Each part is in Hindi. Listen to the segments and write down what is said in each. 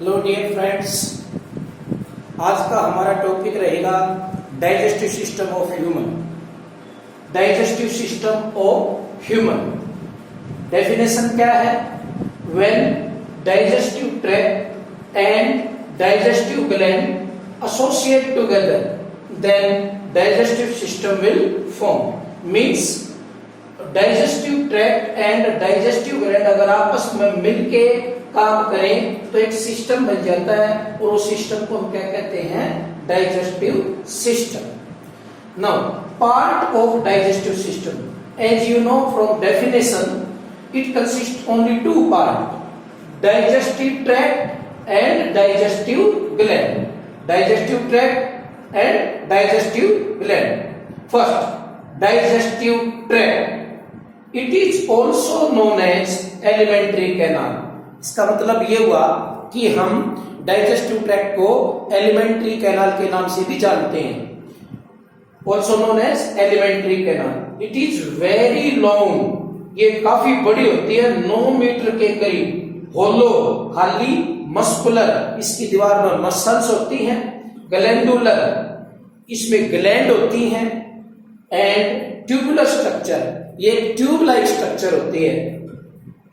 हेलो डियर फ्रेंड्स, आज का हमारा टॉपिक रहेगा digestive system of human. Digestive system of human definition क्या है? When digestive tract and digestive gland associate together then digestive system will form. Means digestive tract and digestive gland अगर आपस में मिलके काम करें तो एक सिस्टम बन जाता है और उस सिस्टम को हम क्या कहते हैं? Digestive system. Now part of digestive system, as you know from definition, it consist only two part, digestive tract and digestive gland. Digestive tract and digestive gland. First, digestive tract, it is also known as alimentary canal. इसका मतलब ये हुआ कि हम डाइजेस्टिव ट्रैक्ट को एलिमेंट्री कैनाल के नाम से भी जानते हैं, also known as alimentary canal. It is very long, ये काफी बड़ी होती है, 9 मीटर के करीब, होलो खाली, मस्कुलर, इसकी दीवार में मसल्स होती हैं, ग्लैंडुलर, इसमें ग्लैंड होती हैं, एंड ट्यूबुलर स्ट्रक्चर, ये ट्यूब लाइक स्ट्रक्चर होती है।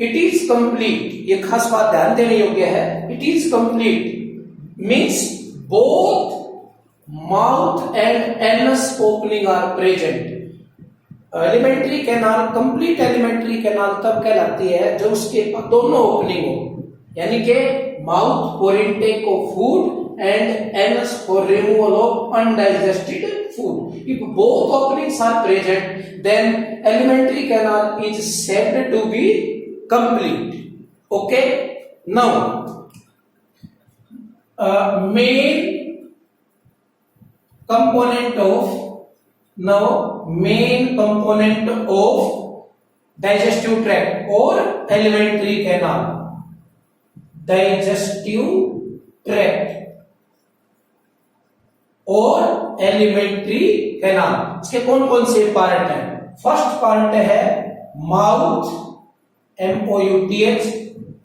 इट इज कंप्लीट, ये खास बात ध्यान देने योग्य है, it is complete means both mouth and anus opening are present. Alimentary canal, complete alimentary canal तब कहलाती है जब उसके दोनों ओपनिंग हो, यानी कि mouth for intake of food and anus for removal of undigested food. If both openings are present, then alimentary canal is said to be complete. Okay? Now, main component of digestive tract or alimentary canal. Digestive tract और एलिमेंट्री कैनाल, इसके कौन कौन से पार्ट हैं? फर्स्ट पार्ट है माउथ, MOUTH।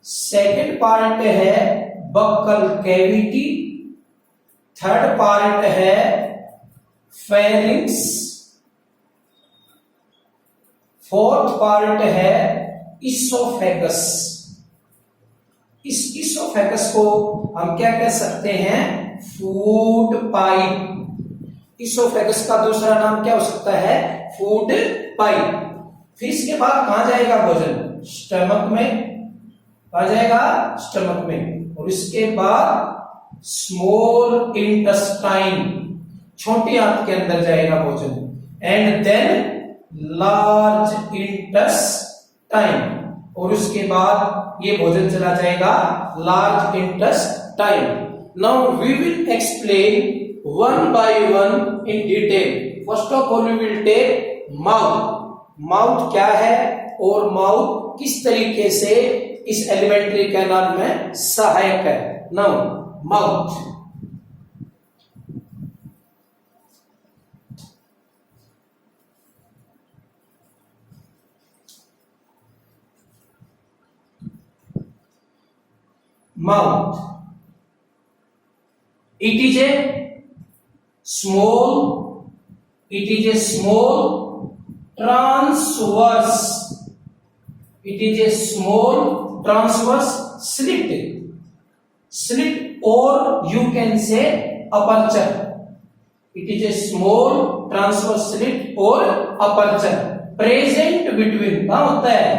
सेकंड पार्ट है बक्कल कैविटी। थर्ड पार्ट है फेरिंक्स। फोर्थ पार्ट है इसोफेगस। इस इसोफेगस को हम क्या कह सकते हैं? Food pipe. इसोफेगस का दूसरा नाम क्या हो सकता है? Food pipe. फिर इसके बाद कहां जाएगा भोजन? स्टमक में। कहां जाएगा? स्टमक में। और इसके बाद स्मॉल इंटेस्टाइन, छोटी आंत के अंदर जाएगा भोजन, एंड देन लार्ज इंटेस्टाइन, और उसके बाद ये भोजन चला जाएगा large intestine. Now we will explain one by one in detail. First of all we will take mouth. Mouth क्या है और माउथ किस तरीके से इस एलिमेंट्री कैनाल में सहायक है। Now mouth. Mouth. It is a small transverse. It is a small transverse slit, or you can say aperture. It is a small transverse slit or aperture present between, कहाँ होता है?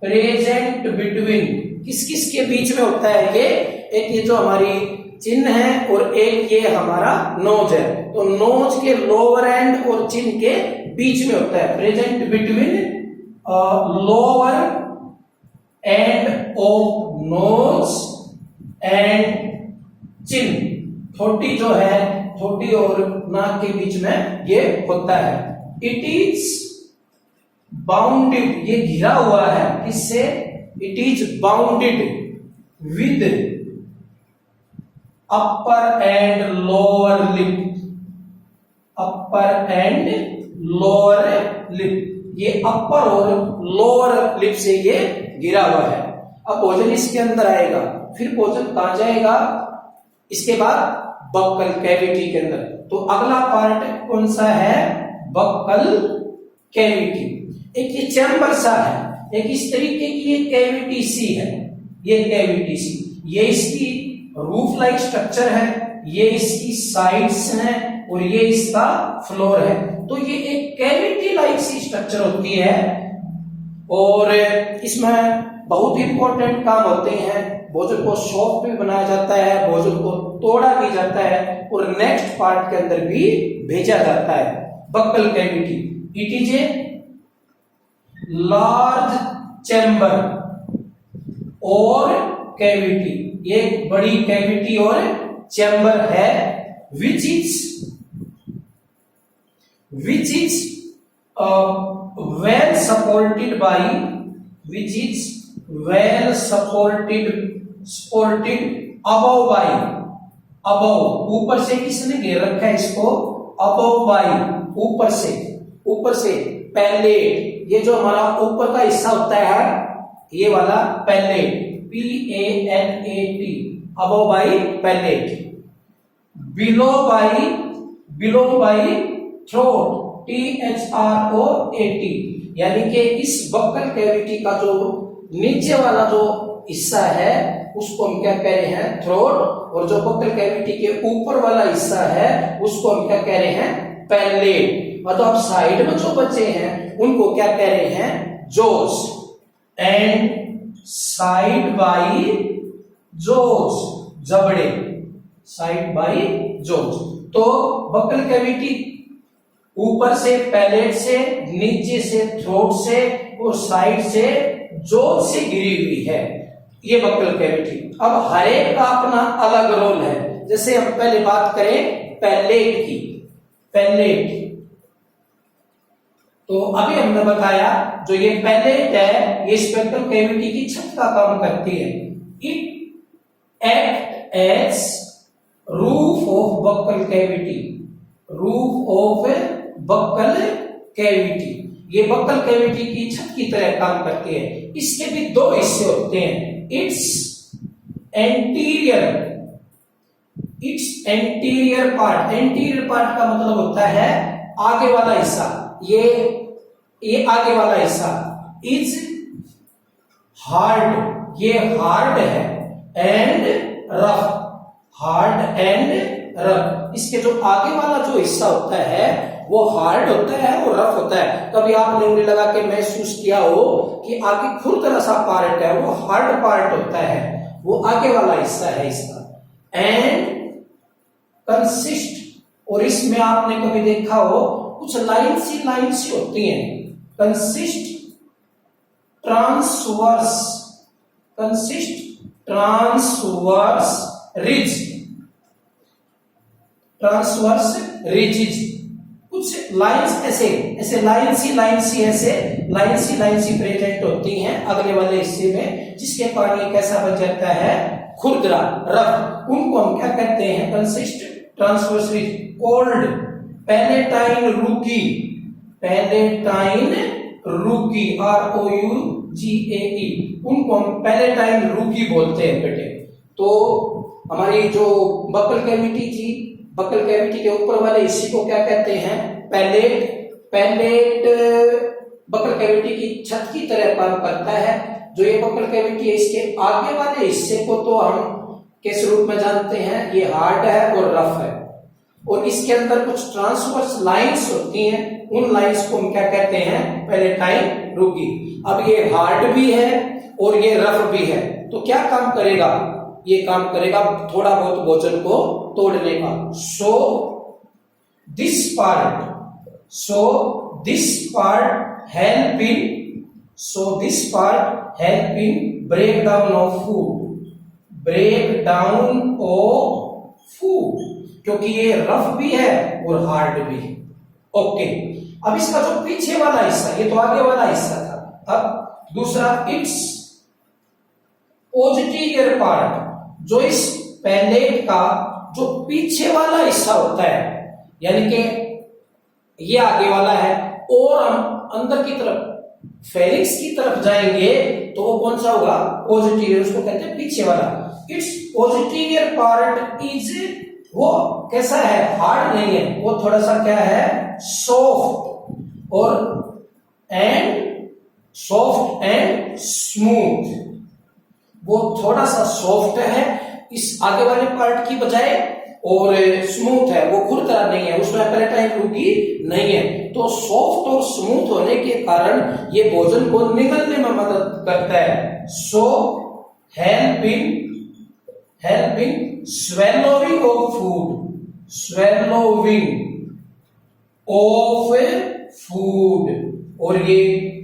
Present between, किस किस के बीच में होता है ये? एक ये जो हमारी चिन्ह है और एक ये हमारा नोज है, तो नोज के लोअर एंड और चिन्ह के बीच में होता है। Present between lower end of nose and चिन्ह। थोटी जो है, थोटी और नाक के बीच में ये होता है। इट इज बाउंडेड, ये घिरा हुआ है किससे? It is bounded with upper and lower lip. Upper and lower lip, ये अपर और लोअर लिप से ये घिरा हुआ है। अब भोजन इसके अंदर आएगा, फिर भोजन कहां जाएगा, इसके बाद बक्कल कैविटी के अंदर। तो अगला पार्ट कौन सा है, बक्कल कैविटी। एक ये चैम्बर सा है, एक इस तरीके की ये कैविटी सी है, ये कैविटी सी, ये इसकी रूफ लाइक स्ट्रक्चर है, ये इसकी साइड्स हैं और ये इसका फ्लोर है। तो ये एक कैविटी लाइक सी स्ट्रक्चर होती है और इसमें बहुत इंपॉर्टेंट काम होते हैं। भोजन को सॉफ्ट भी बनाया जाता है, भोजन को तोड़ा भी जाता है और नेक्स्ट पार्ट के अंदर भी भेजा जाता है। Buckle cavity, it is a large chamber और कैविटी, ये बड़ी कैविटी और चैम्बर है, which is well supported by, which is well supported above by, above ऊपर से किसने घेर रखा है इसको, above by ऊपर से पैलेट, ये जो हमारा ऊपर का हिस्सा होता है ये वाला palate, PALAT, above by palate, below by throat, THROAT, यानी कि इस बक्कल कैविटी का जो नीचे वाला जो हिस्सा है उसको हम क्या कह रहे हैं, थ्रोट, और जो बक्कल कैविटी के ऊपर वाला हिस्सा है उसको हम क्या कह रहे हैं, पैलेट। और तो अब साइड में जो बचे हैं उनको क्या कह रहे हैं, जोस, एंड साइड बाई जोस, जबड़े, साइड बाई जोस। तो बक्कल कैविटी ऊपर से पैलेट से, नीचे से थ्रोट से और साइड से जोस से घिरी हुई है ये बक्कल कैविटी। अब हर एक का अपना अलग रोल है। जैसे हम पहले बात करें पैलेट की, पैलेट, तो अभी हमने बताया जो ये पैलेट है ये बक्कल कैविटी की छत का काम करती है। It act as roof of buccal cavity, roof of buccal cavity, ये बक्कल कैविटी की छत की तरह काम करती है। इसके भी दो हिस्से होते हैं, it's anterior part, anterior part का मतलब होता है आगे वाला हिस्सा, ये आगे वाला हिस्सा, इज हार्ड, ये हार्ड है, and rough, hard and rough. इसके जो आगे वाला जो हिस्सा होता है वो हार्ड होता है और रफ होता है। कभी आपने उंगली लगा के महसूस किया हो कि आगे खुरदरा सा पार्ट है, वो हार्ड पार्ट होता है, वो आगे वाला हिस्सा है इसका। एंड कंसिस्ट, और इसमें आपने कभी देखा हो कुछ लाइन सी होती हैं, कंसिस्ट ट्रांसवर्स रिजिज, कुछ लाइंस ऐसे लाइन सी प्रेजेंट होती हैं अगले वाले हिस्से में, जिसके कारण ये कैसा बन जाता है, खुरदरा, रफ। उनको हम क्या कहते हैं, consist transverse ridge. Cold, palatine रूकी, ROUGAE, उनको हम पैलेटाइन रूकी बोलते हैं बेटे। तो हमारी जो बक्कल कैविटी थी, बक्कल कैविटी के ऊपर वाले हिस्से को क्या कहते हैं, पैलेट। पैलेट बक्कल कैविटी की छत की तरह काम करता है। जो ये बक्कल कैविटी है इसके आगे वाले हिस्से को तो हम किस रूप में जानते हैं, ये हार्ड है और रफ है, और इसके अंदर कुछ ट्रांसवर्स लाइंस होती हैं, उन लाइंस को हम क्या कहते हैं, पैलेटाइन रूकी। अब ये हार्ड भी है और ये रफ भी है, तो क्या काम करेगा, ये काम करेगा थोड़ा बहुत भोजन को तोड़ने का। So this part help in break down of food, क्योंकि ये रफ भी है और हार्ड भी है। ओके, अब इसका जो पीछे वाला हिस्सा, ये तो आगे वाला हिस्सा था, अब दूसरा इट्स पोस्टीरियर पार्ट, जो इस पैलेट का जो पीछे वाला हिस्सा होता है, यानी कि ये आगे वाला है, और हम अंदर की तरफ फेरिंक्स की तरफ जाएंगे तो वो कौन सा होगा? पोजिटिव, उसको कहते हैं पीछे वाला। इट्स पोजिटिव पार्ट इज, वो कैसा है? हार्ड नहीं है, वो थोड़ा सा क्या है? सॉफ्ट और सॉफ्ट एंड स्मूथ, वो थोड़ा सा सॉफ्ट है इस आगे वाले पार्ट की बजाय, और स्मूथ है, वो खुरदरा नहीं है, उसमें पैलेटाइन रुकी नहीं है। तो सॉफ्ट और स्मूथ होने के कारण ये भोजन को निगलने में मदद करता है। सो हेल्पिंग swallowing of food, और ये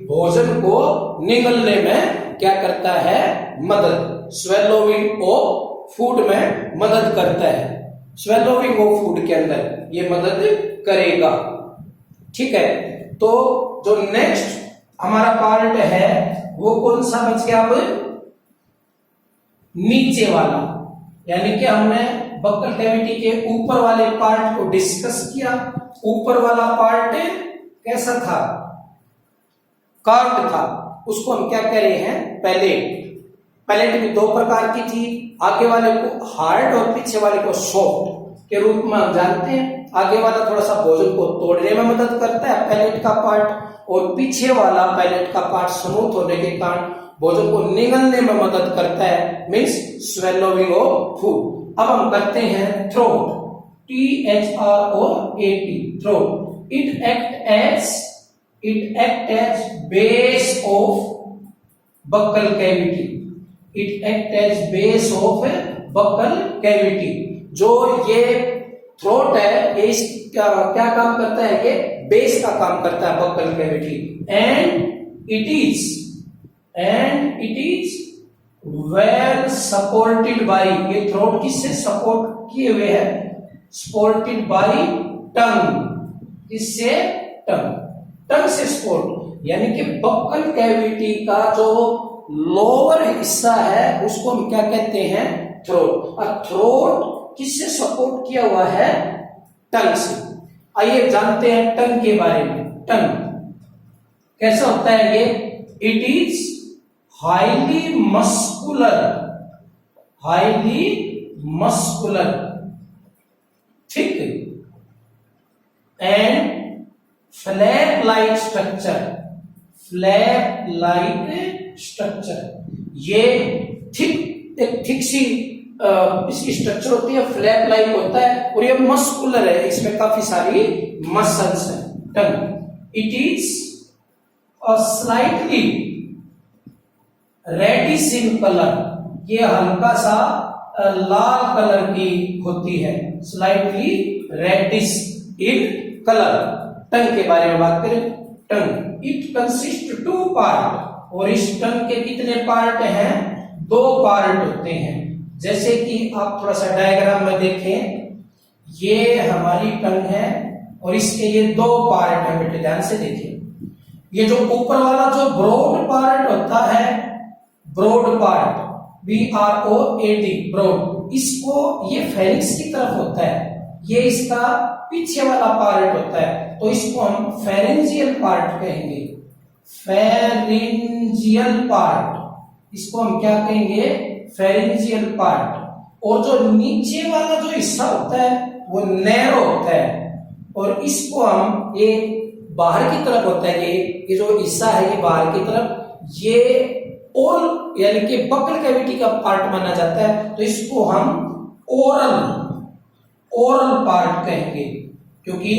भोजन को निगलने में क्या करता है? मदद। swallowing of food में मदद करता है, swallowing of food के अंदर ये मदद करेगा। ठीक है, तो जो नेक्स्ट हमारा पार्ट है वो कौन सा बच गया? अब नीचे वाला, यानी कि हमने बक्कल कैविटी के ऊपर वाले पार्ट को डिस्कस किया। ऊपर वाला पार्ट कैसा था? कार्ड था, उसको हम क्या कह रहे हैं? पैलेट। पैलेट भी दो प्रकार की थी, आगे वाले को हार्ड और पीछे वाले को सॉफ्ट के रूप में हम जानते हैं। आगे वाला थोड़ा सा भोजन को तोड़ने में मदद करता है, पैलेट का पार्ट, और पीछे वाला पैलेट का पार्ट स्मूथ होने के कारण भोजन को निगलने में मदद करता है, मीन्स स्वेलोइंग ऑफ फूड। अब हम करते हैं throat, THROAT, throat. It act as base of buccal cavity, it act as base of buccal cavity. जो ये थ्रोट है, ये क्या काम करता है? ये बेस का काम करता है buccal cavity. And it is well supported by, ये थ्रोट किससे सपोर्ट किए हुए है? सपोर्टेड बाय टंग, किससे? टंग से सपोर्ट, यानी कि बक्कल कैविटी का जो लोअर हिस्सा है उसको हम क्या कहते हैं? थ्रोट। और थ्रोट किससे सपोर्ट किया हुआ है? टंग से। आइए जानते हैं टंग के बारे में। टंग कैसा होता है ये? It is highly muscular, thick and flap like structure, ये थिक सी इसकी स्ट्रक्चर होती है, फ्लैप लाइक होता है, और ये मस्कुलर है, इसमें काफी सारी मसल्स हैं। Tongue it is slightly reddish in colour, ये हल्का सा लाल कलर की होती है, slightly reddish in colour. Tongue के बारे में बात करें, टंग इट कंसिस्ट 2 पार्ट, और इस टंग के कितने पार्ट हैं? 2 पार्ट होते हैं। जैसे कि आप थोड़ा सा डायग्राम में देखें, ये हमारी टंग है और इसके ये 2 पार्ट है। बेटे ध्यान से देखिए, ये जो ऊपर वाला जो ब्रॉड पार्ट होता है, ब्रॉड पार्ट, BROAD, ब्रॉड, इसको ये फेरिंक्स की तरफ होता है, ये इसका पीछे वाला पार्ट होता है, तो इसको हम फेरेंजियल पार्ट कहेंगे। फेरेंजियल पार्ट, इसको हम क्या कहेंगे? Pharyngeal part. और जो नीचे वाला जो हिस्सा होता है वो नैरो होता है, और इसको हम, ये बाहर की तरफ होता है, ये जो हिस्सा है ये बाहर की तरफ, ये ओरल यानी कि बक्कल कैविटी का पार्ट माना जाता है, तो इसको हम ओरल पार्ट कहेंगे, क्योंकि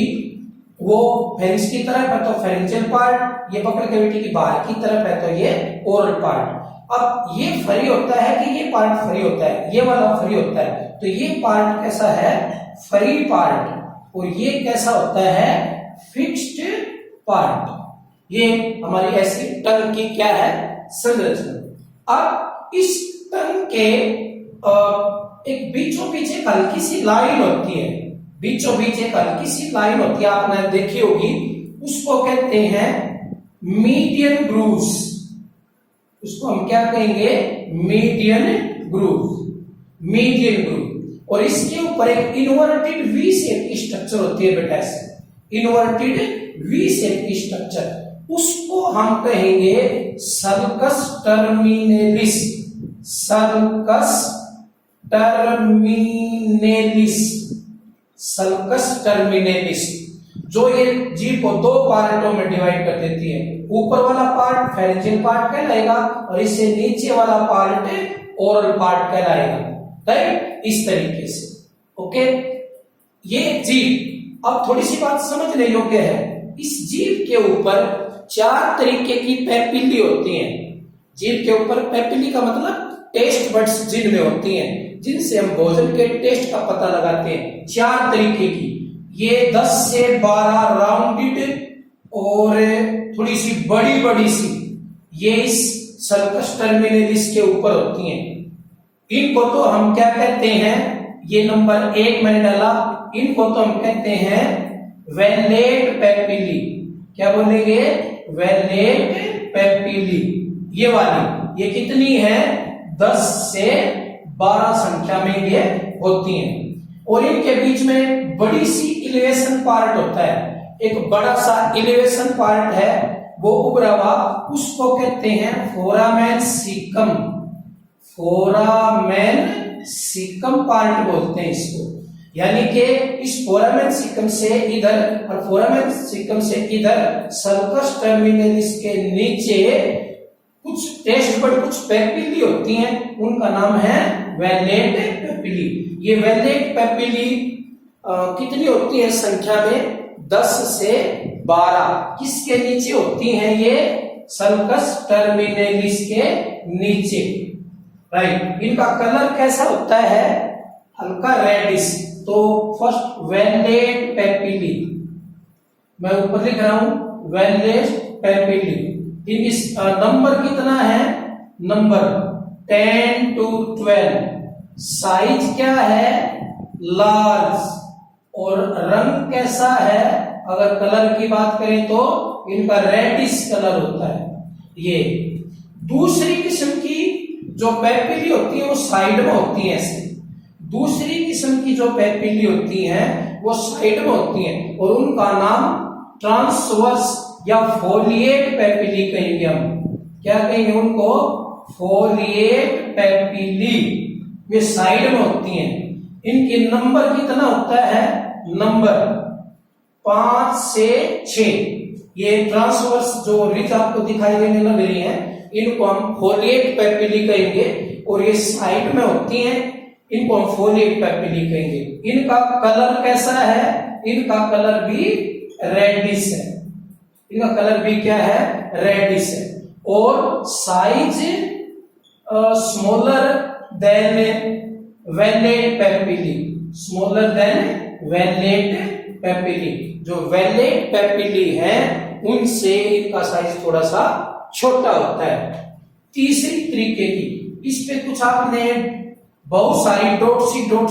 वो फेरिंक्स की तरफ है तो फेरेंजियल पार्ट, ये बक्कल कैविटी की बाहर की तरफ है तो ये ओरल पार्ट। अब ये फ्री होता है कि ये पार्ट फ्री होता है? ये वाला फ्री होता है, तो ये पार्ट कैसा है? Free part. और ये कैसा होता है? Fixed part. ये हमारी ऐसी टंग की क्या है? संरचना। अब इस टंग के एक बीचों बीच एक हल्की सी लाइन होती है, बीचों बीच एक हल्की सी लाइन होती है, आपने देखी होगी, उसको कहते हैं मीडियन ग्रूव्स। उसको हम क्या कहेंगे? Median groove. Median groove. और इसके ऊपर एक इन्वर्टेड वी शेप की स्ट्रक्चर होती है बेटा, इन्वर्टेड वी शेप की स्ट्रक्चर। उसको हम कहेंगे सल्कस टर्मिनेलिस। सल्कस टर्मिनेलिस, सल्कस टर्मिनेलिस, जो ये जीभ को दो पार्टों में डिवाइड कर देती है। ऊपर वाला पार्ट फेरेंजियल पार्ट कहलाएगा और इससे नीचे वाला पार्ट ओरल पार्ट कहलाएगा, राइट? इस तरीके से, ओके। ये जीभ अब थोड़ी सी बात समझने योग्य है। इस जीभ के ऊपर 4 तरीके की पेपिली होती हैं। जीभ के ऊपर पेपिली का मतलब टेस्ट बड्स जिनमें होती हैं, जिनसे हम भोजन के टेस्ट का पता लगाते हैं। 4 तरीके की, ये 10 से 12 राउंडेड और थोड़ी सी बड़ी बड़ी सी, ये इस सल्कस टर्मिनेलिस के ऊपर होती हैं। इनको तो हम क्या कहते हैं, ये नंबर 1 मैंने डाला, इनको तो हम कहते हैं वेलेट पेपिली। क्या बोलेंगे? Wallet papillae. ये वाली, ये कितनी है? 10 से 12 संख्या में ये होती हैं। और इनके बीच में बड़ी सी इलिवेशन पार्ट होता है। एक बड़ा सा इलिवेशन पार्ट है, वो उभरा हुआ, उसको कहते हैं foramen caecum. Foramen caecum part बोलते हैं इसको। यानी कि इस फोरामेन सीकम से इधर और फोरामेन सीकम से इधर सल्कस टर्मिनेलिस के नीचे कुछ टेस्ट बड, कुछ पेपिली होती हैं, उनका नाम है वेलेट पेपिली। ये वेलेट पेपिली कितनी होती है संख्या में? 10 से 12। किसके नीचे होती हैं ये? सल्कस टर्मिनेलिस के नीचे, राइट। इनका कलर कैसा होता है? हल्का रेडिश। तो फर्स्ट वेलेट पेपिली, मैं ऊपर लिख रहा हूं वेलेट पेपिली। इनकी नंबर कितना है? Number 10 to 12। साइज क्या है? लार्ज। और रंग कैसा है? अगर कलर की बात करें तो इनका रेडिश कलर होता है। ये दूसरी किस्म की जो पेपिली होती है वो साइड में होती है ऐसे। दूसरी किस्म की जो पेपिली होती हैं वो साइड में होती हैं और उनका नाम ट्रांसवर्स या फोलिएट पेपिली कहेंगे हम। क्या कहेंगे उनको? Folate papillae. वे साइड में होती हैं। इनके नंबर कितना होता है? नंबर 5 से 6। ये ट्रांसवर्स जो रिज आपको दिखाई देने लग रही है, इनको हम फोलिएट पेपिली कहेंगे। और ये साइड में होती हैं, इनको हम फोलिएट पेपिली कहेंगे। इनका कलर कैसा है? इनका कलर भी रेडिश है। इनका कलर भी क्या है? रेडिश है। और size smaller than wallet papillae. Smaller than wallet papillae. जो वेलेट पेपिली है उनसे इनका साइज थोड़ा सा छोटा होता है। तीसरी तरीके की, इस पे कुछ आपने बहुत सारी डॉट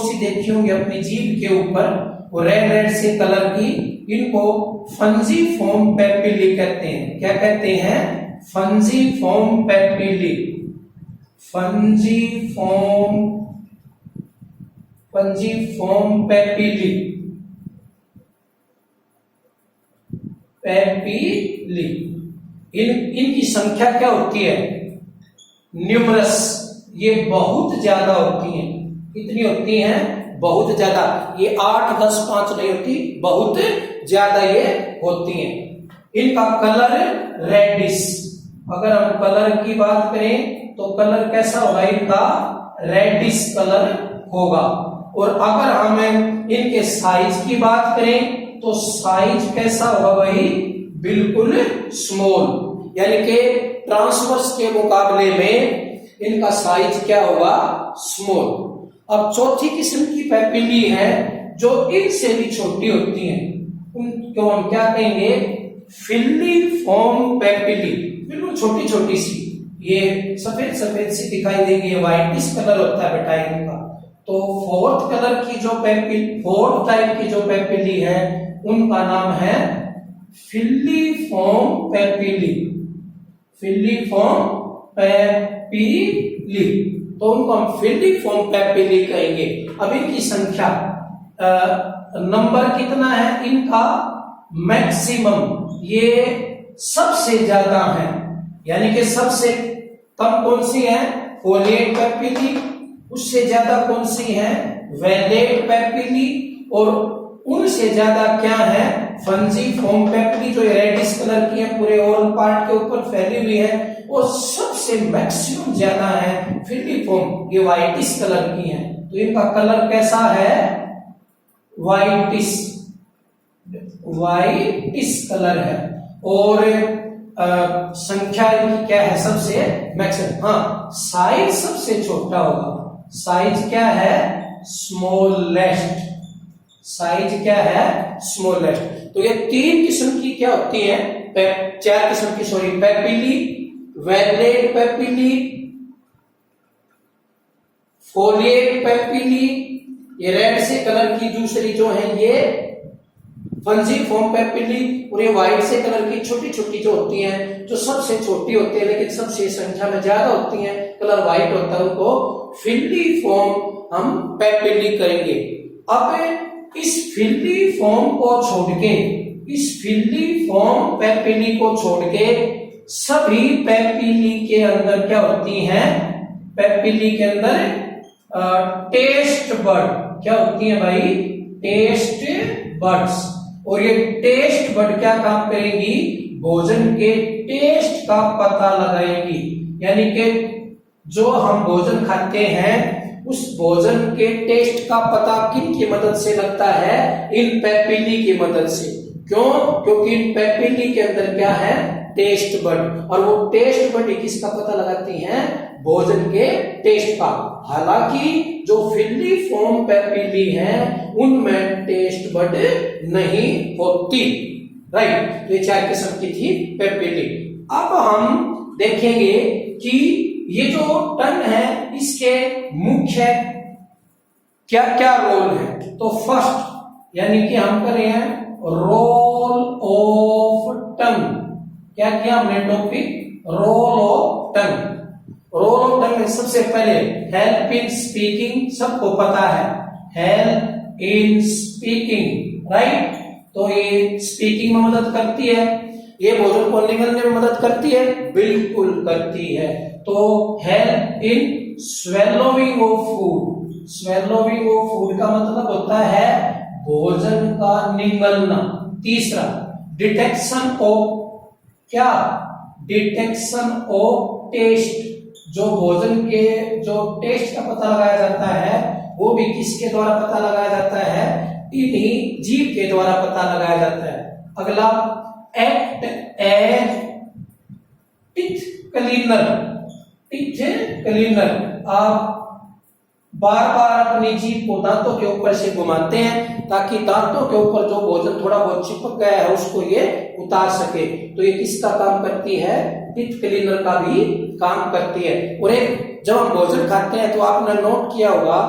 सी देखी होंगी अपनी जीभ के ऊपर, वो रेड रेड से कलर की, इनको फंजीफॉर्म पेपिली कहते हैं। क्या कहते हैं? फंजीफॉर्म पेपिली। फंजीफॉर्म पेपिली। इनकी संख्या क्या होती है? न्यूमरस। ये बहुत ज्यादा होती हैं। कितनी होती हैं? बहुत ज्यादा। ये 8, 10, 5 नहीं होती, बहुत ज्यादा ये होती हैं। इनका कलर रेडिश। अगर हम कलर की बात करें तो कलर कैसा होगा? इनका रेडिश कलर होगा। और अगर हम इनके साइज की बात करें तो साइज कैसा होगा? वही बिल्कुल स्मॉल। यानी कि ट्रांसवर्स के मुकाबले में इनका साइज क्या होगा? स्मॉल। अब चौथी किस्म की पेपिली है जो इनसे भी छोटी होती हैं, उनको हम क्या कहेंगे? Filiform papillae. बिल्कुल छोटी छोटी सी, ये सफेद सफेद सी दिखाई देगी, व्हाइटिश कलर होता है बेटा इनका। तो फोर्थ टाइप की जो पेपिली है उनका नाम है फिलिफॉर्म पेपिली। फिलिफॉर्म पेपिली, तो उनको हम फिलिफॉर्म पेपिली कहेंगे। अब इनकी संख्या नंबर कितना है इनका? मैक्सिमम ये सबसे ज्यादा है, यानी कि सबसे कम कौन सी है, फोलिएट पेपिली, उससे ज्यादा कौन सी है, वेलेट पेपिली, और उनसे ज्यादा क्या है, फंजीफॉर्म पेपिली, जो रेडिश कलर की है, पूरे ओरल पार्ट के ऊपर फैली हुई है, और सबसे मैक्सिमम ज्यादा है फिलिफॉर्म, ये व्हाइटिश कलर की है। तो इनका कलर कैसा है, व्हाइटिश, व्हाइटिश कलर है। और संख्या इनकी क्या है, सबसे मैक्सिमम, हाँ साइज सबसे छोटा होगा, साइज क्या है, स्मॉलेस्ट, साइज क्या है, स्मॉलेस्ट। तो ये तीन किस्म की क्या होती है, चार किस्म की sorry, papillae, wallet papillae, folate papillae, ये रेड से कलर की दूसरी जो है ये फंजीफॉर्म पेपिली, और ये व्हाइट से कलर की छोटी छोटी जो होती हैं, जो सबसे छोटी होती है लेकिन सबसे संख्या में ज्यादा होती हैं, कलर व्हाइट होता है, उनको फिलिफॉर्म हम पेपिली करेंगे। अब इस फिलिफॉर्म को छोड़ के, इस फिलिफॉर्म पेपिली को छोड़ के सभी पेपिली के अंदर क्या होती हैं, पेपिली के अंदर टेस्ट बड क्या होती है भाई, टेस्ट बड्स। और ये टेस्ट बड क्या काम करेंगी, भोजन के टेस्ट का पता लगाएंगी, यानी कि जो हम भोजन खाते हैं उस भोजन के टेस्ट का पता किन की मदद से लगता है, इन पेपिली की मदद से। क्यों, क्योंकि इन पेपिली के अंदर क्या है, टेस्ट बड, और वो टेस्ट बड किसका पता लगाती हैं, भोजन के टेस्ट का। हालांकि जो फिलिफॉर्म पेपिली हैं उनमें टेस्ट बड नहीं होती, राइट। तो ये चार किस्म की थी पेपिली। अब हम देखेंगे कि ये जो टंग है इसके मुख्य क्या क्या रोल है। तो फर्स्ट यानी कि हम कर रहे हैं रोल ऑफ टंग, क्या किया हमने topic, role of tongue. Role of tongue में सबसे पहले हेल्प इन स्पीकिंग, सबको पता है हेल्प इन स्पीकिंग, राइट। तो ये स्पीकिंग में मदद करती है, ये भोजन को निगलने में मदद करती है, बिल्कुल करती है। तो help in swallowing of food, swallowing of food का मतलब होता है भोजन का निगलना। तीसरा डिटेक्शन ऑफ क्या, डिटेक्शन ऑफ टेस्ट, जो भोजन के जो टेस्ट का पता लगाया जाता है वो भी किसके द्वारा पता लगाया जाता है, इन्हीं जीभ के द्वारा पता लगाया जाता है। अगला act as teeth cleaner, teeth cleaner, आप बार बार अपनी जीभ को दांतों के ऊपर से घुमाते हैं ताकि दांतों के ऊपर जो भोजन थोड़ा बहुत चिपक गया है उसको ये उतार सके। तो ये किसका काम करती है, टीथ क्लीनर का भी काम करती है। और एक जब हम भोजन खाते हैं तो आपने नोट किया होगा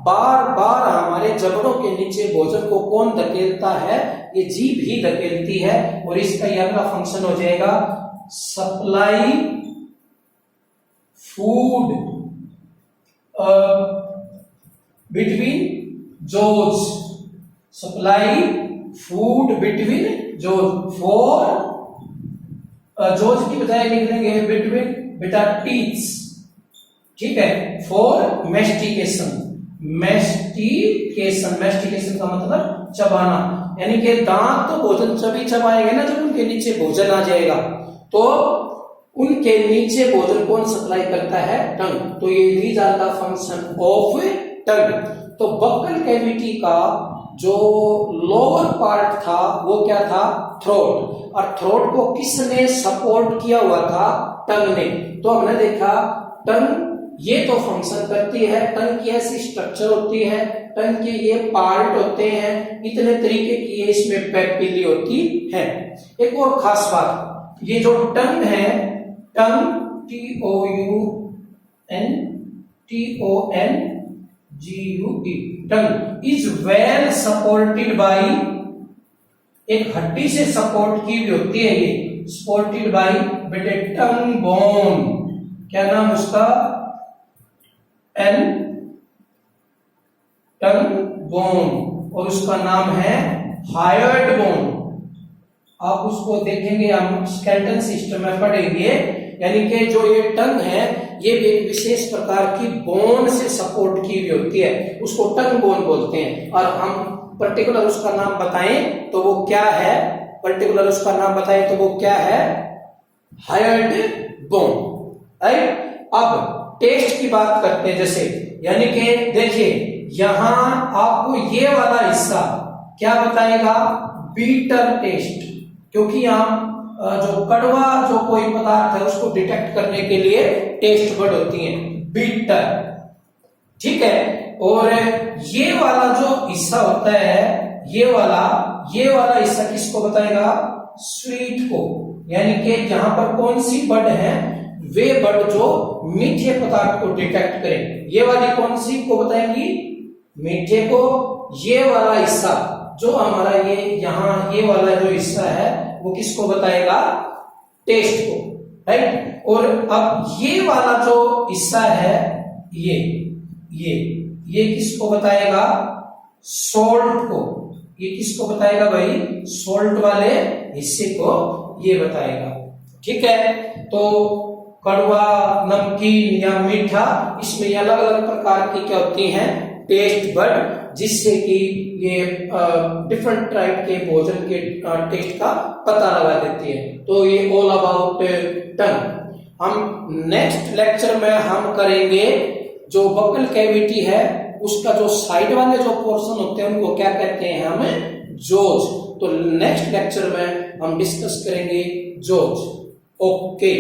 बार बार हमारे जबड़ों के नीचे भोजन को कौन धकेलता है, ये जीभ ही धकेलती है। और इसका ये अगला फंक्शन हो जाएगा supply food between jaws, supply food between jaws, for jaws की बजाय लिख देंगे बिटवीन बेटा टीथ्स, ठीक है, फॉर मेस्टिकेशन, मेस्टिकेशन, मेस्टिकेशन का मतलब चबाना, यानी कि दांत तो भोजन सभी चबाएंगे ना जब उनके नीचे भोजन आ जाएगा। तो उनके नीचे भोजन कौन सप्लाई करता है, टंग। तो ये these are the function of tongue. तो बक्कल कैविटी का जो लोअर पार्ट था वो क्या था, थ्रोट, और थ्रोट को किसने सपोर्ट किया हुआ था, टंग ने। तो हमने देखा टंग ये तो फंक्शन करती है, टंग की ऐसी स्ट्रक्चर होती है, टंग के ये पार्ट होते हैं, इतने तरीके की ये इसमें पेपिली होती है। एक और खास बात, ये जो टंग है, टंग TOUNGUE, tongue is well supported by, एक हड्डी से सपोर्ट की भी होती है ये, सपोर्टेड बाय बेटे टंग बोन, क्या नाम उसका, टंग बोन, और उसका नाम है हायर्ड बोन, आप उसको देखेंगे, हम स्केलेटन सिस्टम में पढ़ेंगे। यानी कि जो ये टंग है ये भी एक विशेष प्रकार की बोन से सपोर्ट की हुई होती है, उसको टंग बोन बोलते हैं। और हम पर्टिकुलर उसका नाम बताएं तो वो क्या है, पर्टिकुलर उसका नाम बताएं तो वो क्या है, हायर्ड बोन, राइट। अब टेस्ट की बात करते हैं, जैसे यानी कि देखिए यहां आपको ये वाला हिस्सा क्या बताएगा, बीटर टेस्ट, क्योंकि यहां जो कड़वा जो कोई पदार्थ है उसको डिटेक्ट करने के लिए टेस्ट बड होती है, बीटर, ठीक है। और ये वाला जो हिस्सा होता है, ये वाला हिस्सा किसको बताएगा, स्वीट को, यानी कि जहां पर कौन सी बड है, वे बड जो मीठे पदार्थ को डिटेक्ट करें, ये वाली कौन सी को बताएंगी, मीठे को। ये वाला हिस्सा जो हमारा ये यहाँ ये वाला जो हिस्सा है वो किसको बताएगा, टेस्ट को, राइट। और अब ये वाला जो हिस्सा है ये किसको बताएगा, सोल्ट को। ये किसको बताएगा भाई, सोल्ट वाले हिस्से को ये बताएगा, ठीक है। तो कड़वा, नमकीन या मीठा, इसमें अलग अलग प्रकार की क्या होती हैं, टेस्ट बड, जिससे कि ये डिफरेंट टाइप के भोजन के टेस्ट का पता लगा देती है। तो ये ऑल अबाउट टंग। हम नेक्स्ट लेक्चर में हम करेंगे जो बकल कैविटी है उसका जो साइड वाले जो पोर्शन होते हैं उनको क्या कहते हैं, हम जोज। तो नेक्स्ट लेक्चर में हम डिस्कस करेंगे जोज। ओके।